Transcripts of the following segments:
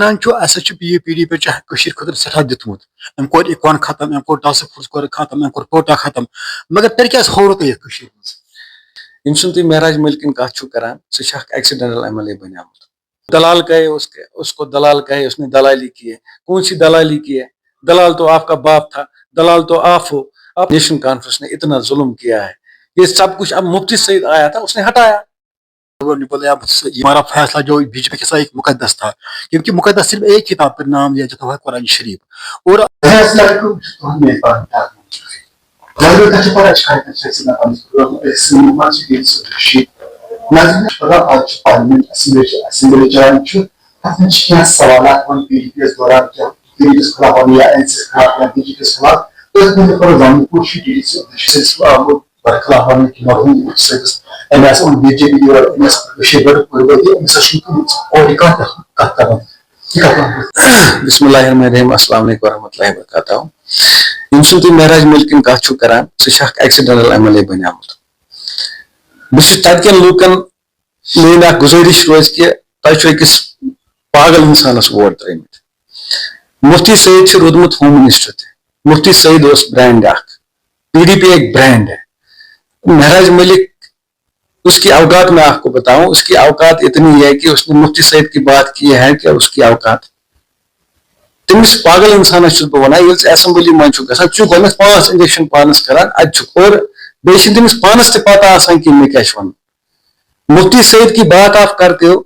P D पे खतर सठा दितमुत अम core इकवान खत्म अम कोर टास्क फोर्स कोर खत्म अम कोर कोटा खत्म मगर तेल क्या हो तो यम तुम महराज मलिकन कथ करान सह एक्सीडेंटल एमएलए बनियामुत दलाल कहे उसको दलाल कहे उसने दलाली की है। कौन सी दलाली की है? दलाल तो आपका बाप था, दलाल तो आप हो। अब नेशन कॉन्फ्रेंस ने इतना जुल्म किया है, ये सब कुछ अब मुफ्ती सईद आया था उसने हटाया। हमारा फैसला जो बीजेपी के साथ एक मुकद्दस था, क्योंकि मुकद्दस सिर्फ एक किताब पर नाम लिया जाता है कुरान शरीफ और बिस्मिल्लाहिर्रहमानिर्रहीम अस्सलाम वालेकुम वरहमतुल्लाहि वबरकातुहू। यम तुम महराज मलिकन कथ करान सह एक्सीडेंटल एमएलए बनियामुत बस तक लूकन मेरी गुजारिश रोज कि तुस पागल इंसानस वोट त्रिमित। मुफ्ती सईद रोदमुत होम मिनिस्टर थे। मुफ्ती सईद ब्रांड पीडीपी एक ब्रांड है। महराज मलिक उसकी औकात मैं आपको बताऊं, उसकी औकात इतनी है कि उसने मुफ्ती सईद की बात की है कि उसकी औकात तमिस पागल इंसान वन असेंबली मन गो 5 इंजेक्शन पानस करान और बेस तमिस पानस पता कि मैं क्या वन। मुफ्ती सईद की बात आप करते हो,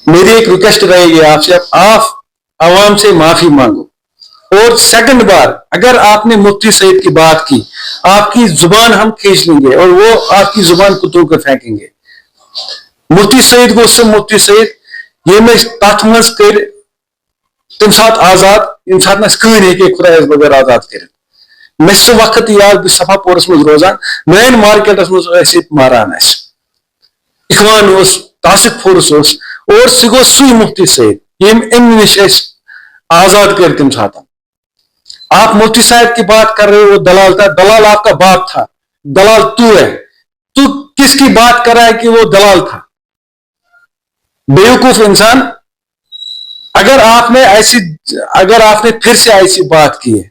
मेरी एक रिक्वेस्ट रहेगी आपसे, आप आवाम से माफी मांगो और सेकंड बार अगर आपने मुफ्ती सईद की बात की आपकी जुबान हम खींच लेंगे और वो आपकी जुबान कुत्तों को फेंकेंगे। मुफ्ती सईद को उससे मुफ्ती सईद ये मैं तथ मज कर तम सात आजाद इन सात कह खुदा बगैर आजाद कर मे सह वक्त याद सफा पोरस मज रोजान मेन मार्केटस मज मारान इखवान टास्क फोर्स और सह गो सुई मुफ्ती सईद यम अम नश आजाद कर तम सात। आप मुफ्ती साहब की बात कर रहे हो, वो दलाल था, दलाल आपका बाप था, दलाल तू है। तू किसकी बात कर रहा है कि वो दलाल था? बेवकूफ इंसान। अगर आपने फिर से ऐसी बात की है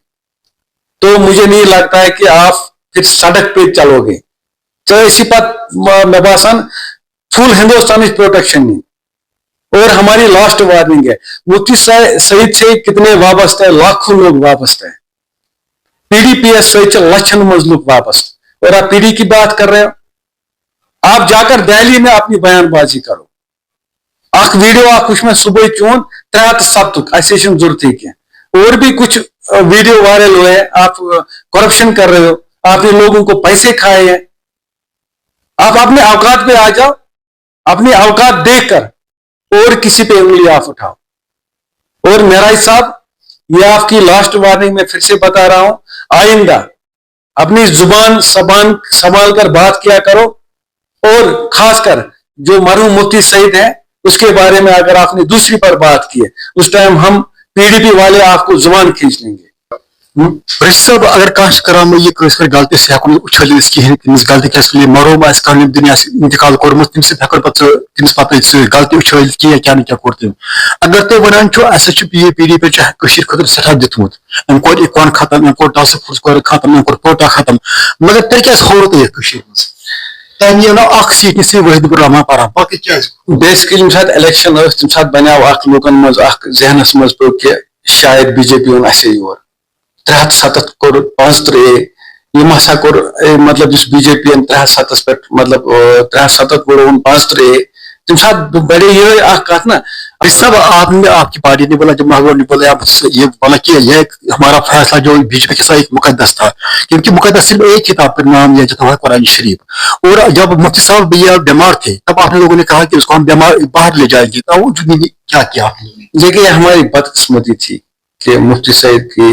तो मुझे नहीं लगता है कि आप फिर सड़क पे चलोगे। तो इसी पर मैं बासान फुल हिंदुस्तानी प्रोटेक्शन नहीं और हमारी लास्ट वार्निंग है। मुफ्ती सईद से कितने वाबस्ते हैं? लाखों लोग वाबस्ते हैं। पीडीपीएस से लक्षण मज लोग वाबस्ते और आप पीडी की बात कर रहे हो। आप जाकर दिल्ली में अपनी बयानबाजी करो। अख वीडियो कुछ में सुबह चून 307 ऐसे जरूरत है क्या और भी कुछ वीडियो वायरल हुए। आप करप्शन कर रहे हो, आपने लोगों को पैसे खाए हैं। आप अपने औकात पे आ जाओ, अपनी औकात देखकर और किसी पे उंगली आप उठाओ। और महराज साहब ये आपकी लास्ट वार्निंग में फिर से बता रहा हूं, आइंदा अपनी जुबान संभाल कर बात किया करो और खासकर जो मरहूम मुफ्ती सईद है उसके बारे में अगर आपने दूसरी पर बात की है उस टाइम हम पीडीपी वाले आपको जुबान खींच लेंगे। सब अगर कह ये गलती से उछल कहें गलती क्या मरूम दुनिया इंतकाल कोर्मुत तमिस गलती उछल क्या क्या कोर तम। अगर तुम वन पी डी पे खतर सठा दितमुत अम कोर इकवान खत्म अम कोर टास्क फोर्स कोर खत्म अम कोर कोटा खत्म मगर तेल क्या हो तो सीट से वहीद रहमान पारा बाकी क्या बेसिकली इलेक्शन तम बनो लूकन मज जहनस मज पे कि शायद बीजेपी ओन असे योर 307 कोर 35 यम हसा कोर मतलब बीजेपी 307 पे मतलब 307 कोर 35 तम सात बड़े ये कत ना सब आपने आपकी पार्टी ने बोला, जब महबूब ने बोला ये बोला कि यह हमारा फैसला जो बीजेपी के साथ एक मुकद्दस था, क्योंकि मुकद्दस सिर्फ एक किताब पर नाम लिया जाता है कुरान शरीफ। और जब मुफ्ती साहब भैया बीमार थे तब आपने लोगों ने कहा कि उसको हम बीमार बाहर ले जाएंगे, तो क्या किया आपने? देखिए हमारी बदकिस्मती थी कि मुफ्ती सईद की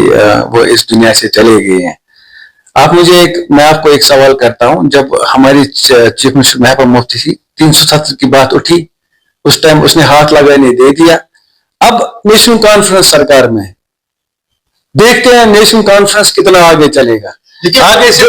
वो इस दुनिया से चले गए हैं। मैं आपको एक सवाल करता हूं, जब हमारी चीफ मिनिस्टर महबूबा मुफ्ती थी 307 की बात उठी उस टाइम उसने हाथ लगाने दे दिया। अब नेशनल कॉन्फ्रेंस सरकार में है, देखते हैं नेशनल कॉन्फ्रेंस कितना आगे चलेगा। آگے سے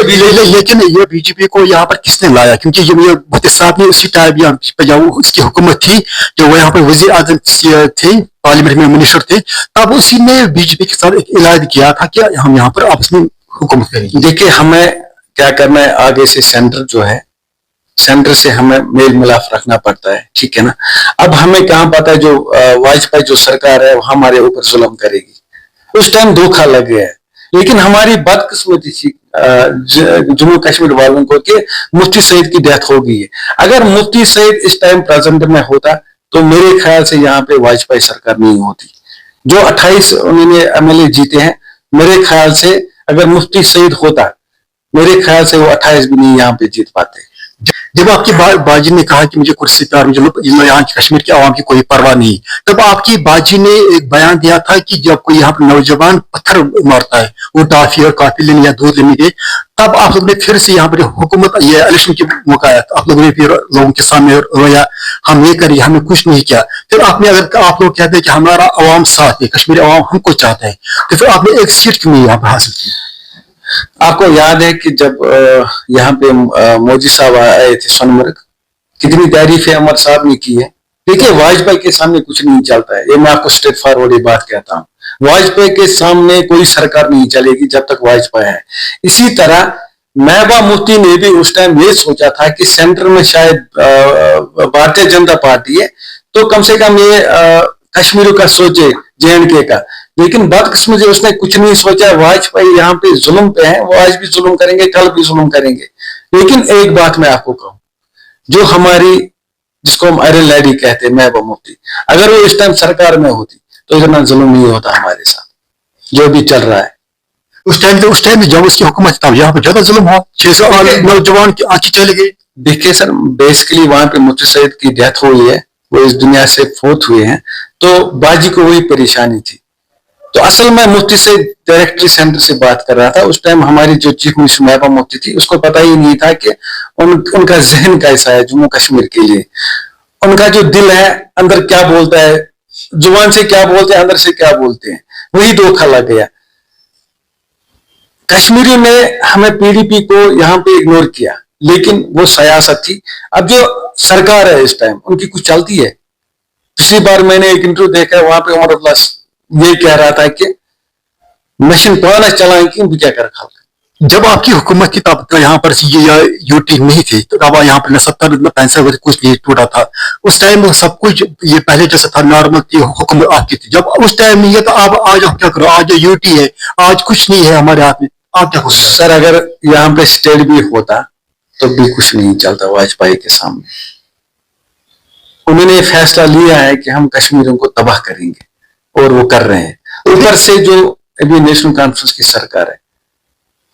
لیکن یہ بی جے پی کو یہاں پر کس نے لایا؟ کیونکہ یہ بھٹو صاحب نے اسی ٹائم یہاں پہ جب اس کی حکومت تھی، جو وہ یہاں پہ وزیر اعظم تھے، پارلیمنٹ میں منسٹر تھے، تب اسی نے بی جے پی کے ساتھ ایک اعلان کیا تھا کہ ہم یہاں پر آپس میں حکومت کریں گے. دیکھیے ہمیں کیا کرنا ہے، آگے سے سینٹر جو ہے، سینٹر سے ہمیں میل ملاف رکھنا پڑتا ہے، ٹھیک ہے نا. اب ہمیں کہاں پتا ہے جو واجپئی جو سرکار ہے وہ ہمارے اوپر ظلم کرے گی، اس ٹائم دھوکہ لگ گیا ہے. لیکن ہماری بدقسمتی تھی جموں کشمیر والوں کو کہ مفتی سعید کی ڈیتھ ہو گئی ہے. اگر مفتی سعید اس ٹائم پریزنٹ میں ہوتا تو میرے خیال سے یہاں پہ واجپئی سرکار نہیں ہوتی. جو 28 انہوں نے MLA جیتے ہیں، میرے خیال سے اگر مفتی سعید ہوتا، میرے خیال سے وہ 28 بھی نہیں یہاں پہ جیت پاتے. جب آپ کی باجی نے کہا کہ مجھے کرسی پیار، مجھے یہاں کی کشمیر کے عوام کی کوئی پرواہ نہیں، تب آپ کی باجی نے ایک بیان دیا تھا کہ جب کوئی یہاں پر نوجوان پتھر مارتا ہے، وہ ٹافی اور کافی لینے یا دودھ لینے کے، تب آپ لوگوں نے پھر سے یہاں پر حکومت یہ الیکشن کے موقع آیا، آپ لوگوں نے پھر لوگوں کے سامنے رویا، ہم یہ کریں، ہم نے کچھ نہیں کیا. پھر آپ نے اگر آپ لوگ کہتے ہیں کہ ہمارا عوام ساتھ ہے، کشمیری عوام ہم کو چاہتا ہے، تو پھر آپ نے ایک سیٹ کیوں نہیں یہاں پر حاصل کی؟ آپ کو یاد ہے کہ جب یہاں پہ مودی صاحب آئے تھے سونمرگ، کتنی تعریفیں عمر صاحب نے کی ہے. دیکھیے واجپئی کے سامنے کچھ نہیں چلتا ہے، یہ میں آپ کو اسٹریٹ فارورڈ یہ بات کہتا ہوں. واجپئی کے سامنے کوئی سرکار نہیں چلے گی جب تک واجپئی ہے. اسی طرح محبوبہ مفتی نے بھی اس ٹائم یہ سوچا تھا کہ سینٹر میں شاید بھارتیہ جنتا پارٹی ہے تو کم سے کم یہ کشمیروں کا سوچے، JNK کا. لیکن بدقسمتی اس نے کچھ نہیں سوچا. واجپئی یہاں پہ ظلم پہ ہیں، وہ آج بھی ظلم کریں گے، کل بھی ظلم کریں گے. لیکن ایک بات میں آپ کو کہوں، جو ہماری جس کو ہم آئرن لیڈی کہتے ہیں محبوبہ مفتی، اگر وہ اس ٹائم سرکار میں ہوتی تو اتنا ظلم نہیں ہوتا ہمارے ساتھ جو بھی چل رہا ہے. اس ٹائم جب اس کی حکومت تھا یہاں پہ زیادہ ظلم ہوا، 600 نوجوان کی آنکھیں چلے گئی. دیکھیے سر، بیسیکلی وہاں پہ مفتی سعید کی ڈیتھ ہوئی ہے، وہ اس دنیا سے فوت ہوئے ہیں، تو باجی کو وہی پریشانی تھی. تو اصل میں مفتی سے ڈائریکٹری سینٹر سے بات کر رہا تھا. اس ٹائم ہماری جو چیف منسٹر محبوبہ مفتی تھی، اس کو پتہ ہی نہیں تھا کہ ان کا ذہن کیسا ہے جموں کشمیر کے لیے. ان کا جو دل ہے اندر کیا بولتا ہے، زبان سے کیا بولتے ہیں، اندر سے کیا بولتے ہیں، وہی دھوکہ لگ گیا. کشمیری نے ہمیں PDP کو یہاں پہ اگنور کیا، لیکن وہ سیاست تھی. اب جو سرکار ہے اس ٹائم ان کی کچھ چلتی ہے. پچھلی بار میں نے ایک انٹرویو دیکھا، وہاں پہ عمر اللہ یہ کہہ رہا تھا کہ مشین پانا چلائیں کہ کیا کر خلق. جب آپ کی حکومت تھی تب یہاں پر UT نہیں تھی، تو اب یہاں پر 70-65 کچھ نہیں ٹوٹا تھا. اس ٹائم سب کچھ یہ پہلے جیسا تھا، نارمل تھی حکومت آپ کی تھی. جب اس ٹائم نہیں ہے تو اب آج آپ کیا کرو؟ آج UT ہے، آج کچھ نہیں ہے ہمارے ہاتھ میں، آپ کیا کرو؟ سر اگر یہاں پہ اسٹیٹ بھی ہوتا تو بھی کچھ نہیں چلتا واجپئی کے سامنے. انہوں نے فیصلہ لیا ہے کہ ہم کشمیروں کو تباہ کریں گے اور وہ کر رہے ہیں. اوپر سے جو ابھی نیشنل کانفرنس کی سرکار ہے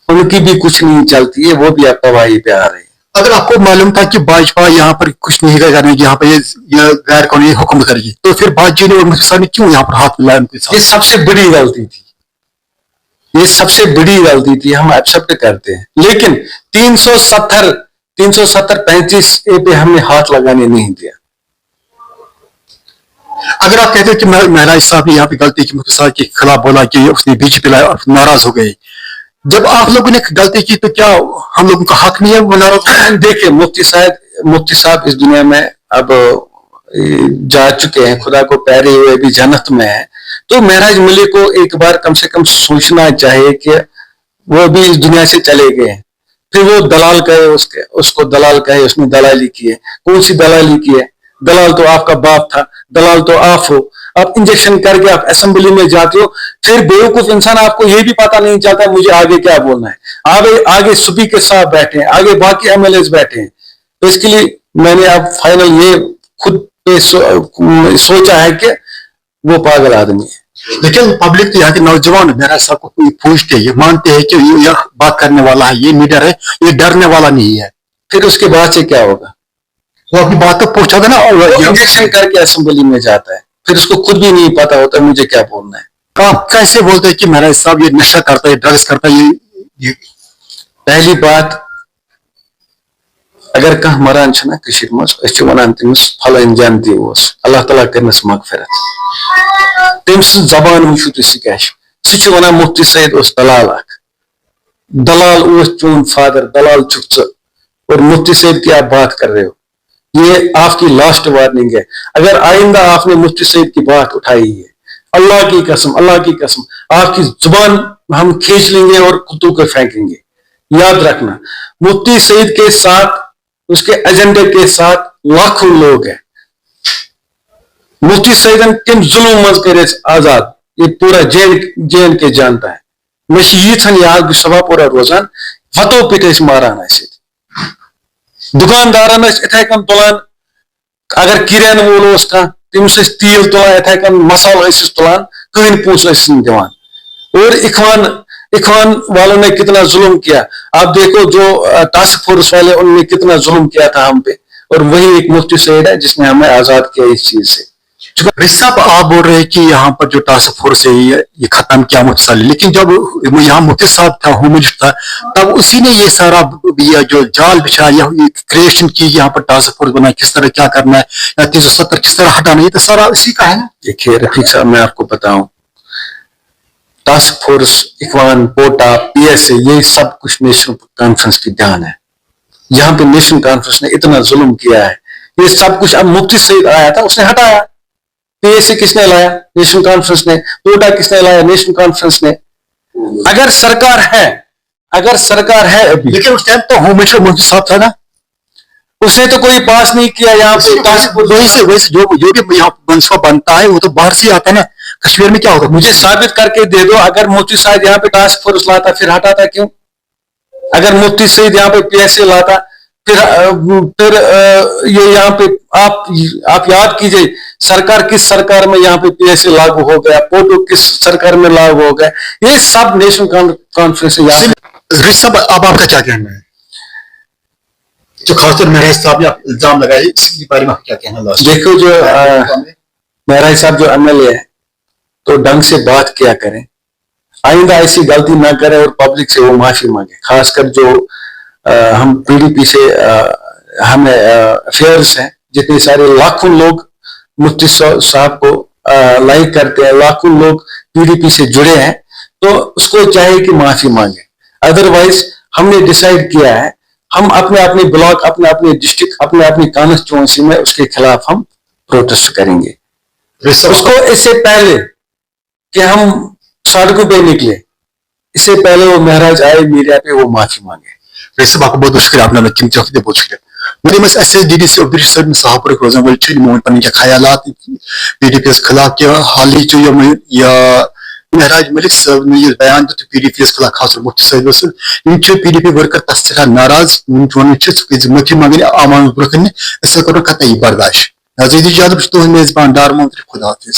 ان کی بھی کچھ نہیں چلتی ہے، وہ بھی اب تباہی پہ آ رہے ہیں. اگر آپ کو معلوم تھا کہ بھاجپا یہاں پر کچھ نہیں کرنے گی، یہاں پہ یہ غیر قانونی حکومت کرے گی، تو پھر باجی نے اور مفتی صاحب نے کیوں یہاں پر ہاتھ ملایا ان کے ساتھ؟ یہ سب سے بڑی غلطی تھی، یہ سب سے بڑی غلطی تھی، ہم ایکسپٹ کرتے ہیں. لیکن 370-35A پہ ہم نے ہاتھ لگانے نہیں دیا. اگر آپ کہتے ہیں کہ مہراج صاحب نے یہاں پہ غلطی کی، مفتی صاحب کے خلاف بولا کہ اس نے BJP لایا اور ناراض ہو گئے، جب آپ لوگوں نے غلطی کی تو کیا ہم لوگوں کا حق نہیں ہے وہ ناراض؟ دیکھیں مفتی صاحب اس دنیا میں اب جا چکے ہیں، خدا کو پیارے ہوئے بھی جنت میں ہیں. تو مہراج ملک کو ایک بار کم سے کم سوچنا چاہیے کہ وہ بھی اس دنیا سے چلے گئے ہیں. پھر وہ دلال کہے اس کو دلال کہے، اس نے دلالی کی ہے. کون سی دلالی کی ہے؟ دلال تو آپ کا باپ تھا، دلال تو آپ ہو. آپ انجیکشن کر کے آپ اسمبلی میں جاتے ہو، پھر بیوقوف انسان آپ کو یہ بھی پتا نہیں چلتا مجھے آگے کیا بولنا ہے. آگے اسپیکر صاحب بیٹھے ہیں، آگے باقی MLAs بیٹھے ہیں. تو اس کے لیے میں نے اب فائنل یہ خود پہ سوچا ہے کہ وہ پاگل آدمی ہے. لیکن پبلک تو یہاں کے نوجوان مہراج صاحب کو پوچھتے ہیں، یہ مانتے ہیں کہ یہ بات کرنے والا ہے، یہ لیڈر ہے، یہ ڈرنے والا نہیں ہے. پھر اس کے بعد سے کیا ہوگا؟ وہ اپنی بات تو پوچھا تھا نا، انجیکشن کر کے اسمبلی میں جاتا ہے، پھر اس کو خود بھی نہیں پتا ہوتا مجھے کیا بولنا ہے. آپ کیسے بولتے ہیں کہ مہراج صاحب یہ نشہ کرتا ہے، ڈرگس کرتا ہے؟ یہ پہلی بات، اگر کہاں مران چھنا کشیر مز اس ونان تمس پھل انجام دیوس، اللہ تعالیٰ کرنس مغفرت. تم سن زبان وچھو تھی سہ کیا سہ ونان مفتی سعید اس دلال اخ. दलाल उस चून फादर, दलाल चुप, और मुफ्ती सईद की आप बात कर रहे हो, ये आपकी लास्ट वार्निंग है। अगर आइंदा आपने मुफ्ती सईद की बात उठाई है, अल्लाह की कसम आपकी जुबान हम खींच लेंगे और कुत्तों को फेंकेंगे। याद रखना, मुफ्ती सईद के साथ, उसके एजेंडे के साथ लाखों लोग हैं। मुफ्ती सईदन किम जुल्म मज करे आजाद, ये पूरा जेन के जानता है। मे यीथन याद सभा पूरा रोजान वतो पिट मारान, दुकानदारन इथे कन तुलान, अगर किरान वोल तमिस तील तुलान, इथे कन मसाल तुलान, कहीं पूछ दिवान। और इखवान वालों ने कितना जुल्म किया, आप देखो जो टास्क फोर्स वाले, उन्होंने कितना जुल्म किया था हम पे, और वही एक मुफ्ती सईद है जिसने हमें आजाद किया इस चीज से। साहब आप बोल रहे हैं कि यहाँ पर जो टास्क फोर्स है ये खत्म किया मुफ्ती साहब, लेकिन जब यहाँ मुफ्ती साहब था, होम मिनिस्टर था, तब उसी ने ये सारा जो जाल बिछाया, क्रिएशन की, यहाँ पर टास्क फोर्स बनाई, किस तरह क्या करना है, या 370 किस तरह हटाना, ये तो सारा इसी का है ना। देखिए रफीक साहब, मैं आपको बताऊं, टास्क फोर्स, इखवान, पोटा, पीएसए, ये सब कुछ नेशनल कॉन्फ्रेंस की ध्यान है। यहाँ पे नेशनल कॉन्फ्रेंस ने इतना जुल्म किया है, ये सब कुछ। अब मुफ्ती सईद आया था, उसने हटाया। पीएसए किसने लाया? नेशनल कॉन्फ्रेंस ने। पोटा किसने लाया? नेशनल कॉन्फ्रेंस ने। अगर सरकार है अभी, लेकिन उस टाइम तो होम मिनिस्टर मुफ्ती साहब था ना, उसने तो कोई पास नहीं किया यहाँ पे। वैसे जो भी यहाँ मनसूबा बनता है वो तो बाहर से आता है ना, कश्मीर में क्या होगा? मुझे साबित करके दे दो, अगर मुफ्ती साहब यहाँ पे टास्क फोर्स लाता फिर हटाता क्यों? अगर मुफ्ती सईद यहाँ पे पीएसए लाता फिर ये यहाँ पे आप याद कीजिए, किस सरकार में यहाँ पे पीएसए लागू हो गया, पोटो किस सरकार में लागू हो गया, ये सब नेशनल कॉन्फ्रेंस है। साहब अब आपका क्या कहना है? जो खासतौर महराज साहब ने इल्जाम लगाए, इसके बारे में आप क्या कहना है? देखो, जो महराज साहब जो एमएलए है, तो ढंग से बात किया करें, आइंदा ऐसी गलती ना करें और पब्लिक से वो माफी मांगे। खासकर जो हम पीडीपी से हमें अफेयर्स हैं, जितने सारे लाखों लोग मुफ्ती साहब को लाइक करते हैं, लाखों लोग पीडीपी से जुड़े हैं, तो उसको चाहिए कि माफी मांगे। अदरवाइज हमने डिसाइड किया है, हम अपने ब्लॉक, अपने डिस्ट्रिक्ट, अपनी कॉन्स्टिट्यूएंसी में उसके खिलाफ हम प्रोटेस्ट करेंगे। उसको इससे पहले कि हम सड़कों पे निकले, इससे पहले वो महराज आए मीडिया पे, वो माफी मांगे। Reis आपको बहुत शुक्रिया, आपने कीमती वक्त दिया, बहुत शुक्रिया। मुझे बस SSDD से अब्दुल सर साहब पर रोजाना वही मोहन पन्नी के ख्यालात पीडीपी के खिलाफ के हाल ही जो या महराज मलिक साहब ने ये बयान दिया पीडीपी के खिलाफ, खास मुफ्ती सईद वसल इन पीडीपी वर्कर तस्रा नाराज माफी मांगे आमान ब्रकन ऐसा करो कतई बर्दाश्त। नजीद इजाजत तो मेजबान डार मंत्री, खुदा हाफिज।